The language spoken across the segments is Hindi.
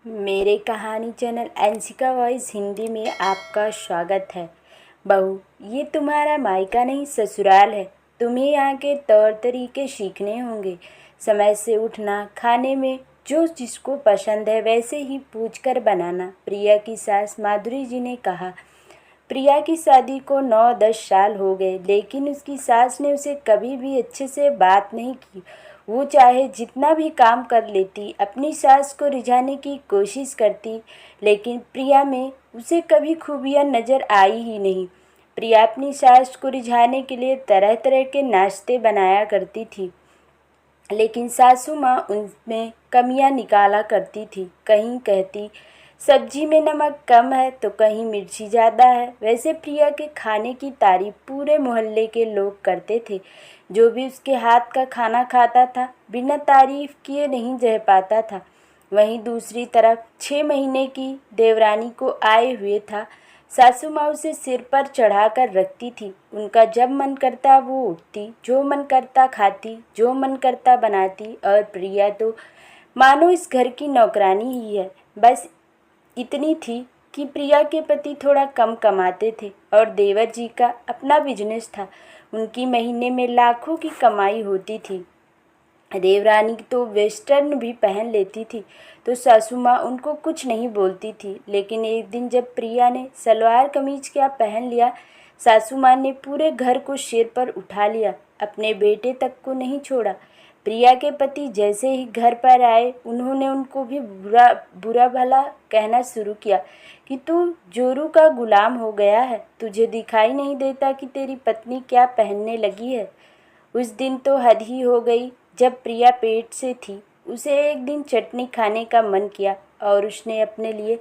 मेरे कहानी चैनल अंशिका वॉइस हिंदी में आपका स्वागत है। बहू, ये तुम्हारा मायका नहीं ससुराल है। तुम्हें यहाँ के तौर तरीके सीखने होंगे। समय से उठना, खाने में जो जिसको पसंद है वैसे ही पूछकर बनाना। प्रिया की सास माधुरी जी ने कहा। प्रिया की शादी को 9-10 साल हो गए, लेकिन उसकी सास ने उसे कभी भी अच्छे से बात नहीं की। वो चाहे जितना भी काम कर लेती, अपनी सास को रिझाने की कोशिश करती, लेकिन प्रिया में उसे कभी खूबियाँ नज़र आई ही नहीं। प्रिया अपनी सास को रिझाने के लिए तरह तरह के नाश्ते बनाया करती थी, लेकिन सासू माँ उनमें कमियां निकाला करती थी। कहीं कहती सब्जी में नमक कम है तो कहीं मिर्ची ज़्यादा है। वैसे प्रिया के खाने की तारीफ पूरे मोहल्ले के लोग करते थे। जो भी उसके हाथ का खाना खाता था बिना तारीफ किए नहीं रह पाता था। वहीं दूसरी तरफ 6 महीने की देवरानी को आए हुए था। सासू माँ उसे सिर पर चढ़ाकर रखती थी। उनका जब मन करता वो उठती, जो मन करता खाती, जो मन करता बनाती। और प्रिया तो मानो इस घर की नौकरानी ही है। बस इतनी थी कि प्रिया के पति थोड़ा कम कमाते थे और देवर जी का अपना बिजनेस था। उनकी महीने में लाखों की कमाई होती थी। देवरानी तो वेस्टर्न भी पहन लेती थी, तो सासू माँ उनको कुछ नहीं बोलती थी। लेकिन एक दिन जब प्रिया ने सलवार कमीज क्या पहन लिया, सासू माँ ने पूरे घर को सिर पर उठा लिया, अपने बेटे तक को नहीं छोड़ा। प्रिया के पति जैसे ही घर पर आए, उन्होंने उनको भी बुरा बुरा भला कहना शुरू किया कि तू जोरू का गुलाम हो गया है, तुझे दिखाई नहीं देता कि तेरी पत्नी क्या पहनने लगी है। उस दिन तो हद ही हो गई। जब प्रिया पेट से थी, उसे एक दिन चटनी खाने का मन किया और उसने अपने लिए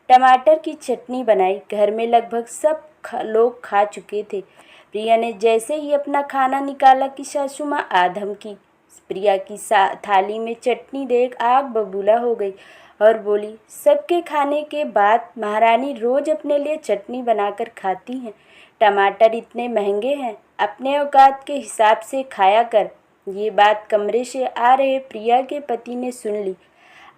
टमाटर की चटनी बनाई। घर में लगभग सब लोग खा चुके थे। प्रिया ने जैसे ही अपना खाना निकाला कि सासू माँ आधम की। प्रिया की थाली में चटनी देख आग बबूला हो गई और बोली, सबके खाने के बाद महारानी रोज अपने लिए चटनी बनाकर खाती हैं। टमाटर इतने महंगे हैं, अपने औकात के हिसाब से खाया कर। ये बात कमरे से आ रहे प्रिया के पति ने सुन ली।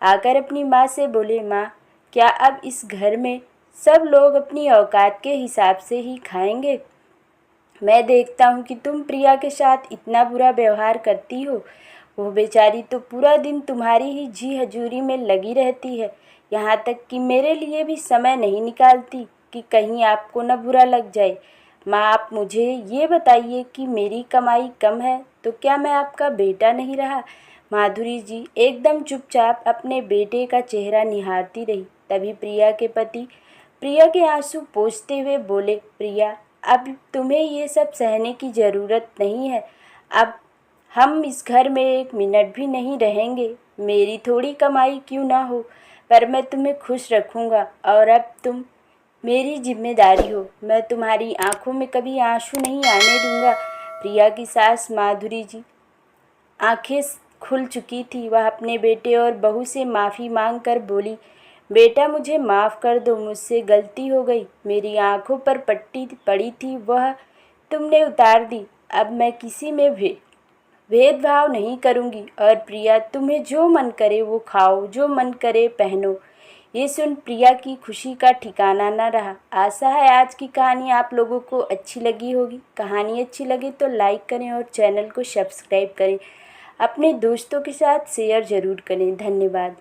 आकर अपनी माँ से बोले, माँ, क्या अब इस घर में सब लोग अपनी औकात के हिसाब से ही खाएंगे? मैं देखता हूँ कि तुम प्रिया के साथ इतना बुरा व्यवहार करती हो। वो बेचारी तो पूरा दिन तुम्हारी ही जी हजूरी में लगी रहती है, यहाँ तक कि मेरे लिए भी समय नहीं निकालती कि कहीं आपको न बुरा लग जाए। माँ, आप मुझे ये बताइए कि मेरी कमाई कम है तो क्या मैं आपका बेटा नहीं रहा? माधुरी जी एकदम चुपचाप अपने बेटे का चेहरा निहारती रही। तभी प्रिया के पति प्रिया के आंसू पोंछते हुए बोले, प्रिया, अब तुम्हें ये सब सहने की ज़रूरत नहीं है। अब हम इस घर में 1 मिनट भी नहीं रहेंगे। मेरी थोड़ी कमाई क्यों ना हो, पर मैं तुम्हें खुश रखूँगा और अब तुम मेरी जिम्मेदारी हो। मैं तुम्हारी आंखों में कभी आंसू नहीं आने दूंगा। प्रिया की सास माधुरी जी आंखें खुल चुकी थी। वह अपने बेटे और बहू से माफ़ी मांग कर बोली, बेटा, मुझे माफ़ कर दो, मुझसे गलती हो गई। मेरी आंखों पर पट्टी पड़ी थी, वह तुमने उतार दी। अब मैं किसी में भेदभाव नहीं करूँगी। और प्रिया, तुम्हें जो मन करे वो खाओ, जो मन करे पहनो। ये सुन प्रिया की खुशी का ठिकाना न रहा। आशा है आज की कहानी आप लोगों को अच्छी लगी होगी। कहानी अच्छी लगे तो लाइक करें और चैनल को सब्सक्राइब करें। अपने दोस्तों के साथ शेयर ज़रूर करें। धन्यवाद।